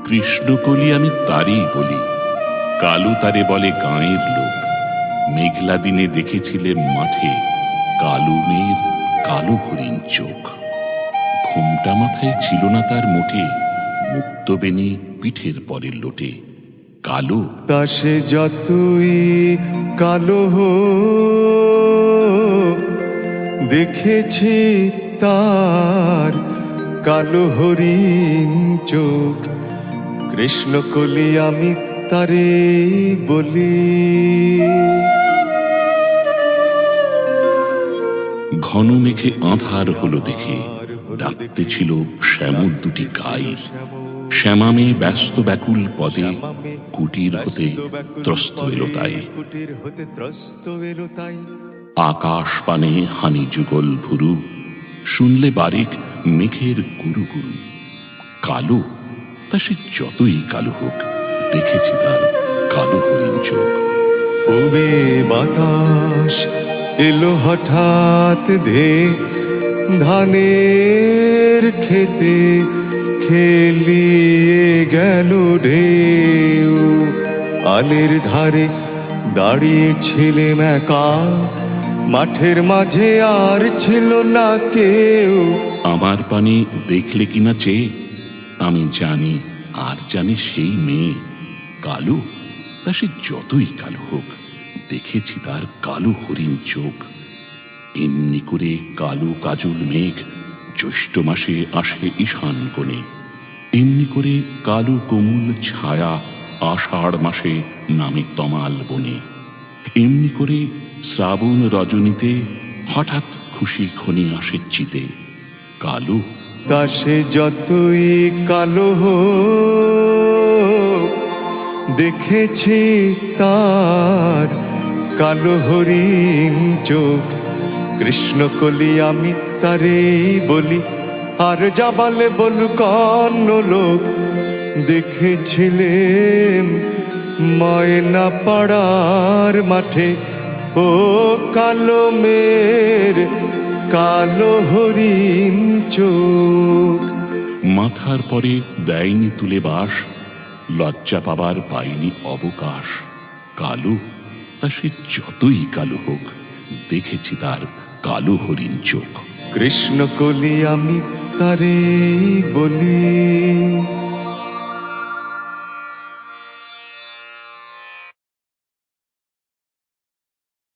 কৃষ্ণকলি আমি তারই বলি, কালু তারে বলে গাঁয়ের লোক। মেঘলা দিনে দেখেছিলে মাঠে কালু মেয়ের কালো হরিণ চোখ। ঘোমটা মাথায় ছিল না তার মোটে, মুক্তবেণী পিঠের পরের লোটে। কালো তা সে যতই কালো দেখেছি তার কালো হরিণ চোখ। কৃষ্ণকলি আমি তারে বলি। ঘন মেঘে আঁধার হলো দেখে ডাকতে ছিল শ্যামর দুটি গাই। শ্যামামে ব্যস্ত ব্যাকুল পদে কুটির হতে ত্রস্ত এলো তাই। আকাশ পানে হানি যুগল ভুরু, শুনলে বারিক মেঘের গুরু গুরু। কালো তা সে যতই কালো হোক, দেখেছি তার কালো হরিণ চোখ। ওবে বাতাস এলো হঠাৎ ধে, ধানের খেতে খেলিয়ে গেল ঢেউ। আলের ধারে দাঁড়িয়ে ছিলেম একা, মাঠের মাঝে আর ছিল না কেউ। আমার পানে দেখলে কিনা চেয়ে, আমি জানি আর জানি সেই মেয়ে কালো তা সে যতই কালো হোক, দেখেছি তার কালো হরিণ চোখ। এমনি করে কালো কাজল মেঘ জ্যৈষ্ঠ মাসে আসে ঈশান কোণে। এমনি করে কালো কোমল ছায়া আষাঢ় মাসে নামে তমাল বনে। এমনি করে শ্রাবণ রজনীতে হঠাৎ খুশি খনি আসে চিতে। কালো তা সে যতই কালো দেখেছি তার কালো হরিণ চোখ। কৃষ্ণকলি আমি তারে বলি। আর যাবালে বলু কন্ন লোক, দেখেছিলেন ময়না পাড়ার মাঠে ও কালো মেয়ের কালো হরিণ চোখ। মাথার পরে দেয়নি তুলে বাস, লজ্জা পাবার পাইনি অবকাশ। কালো তা সে যতই কালো হোক, দেখেছি তার কালো হরিণ চোখ। কৃষ্ণকলি আমি তারে বলি।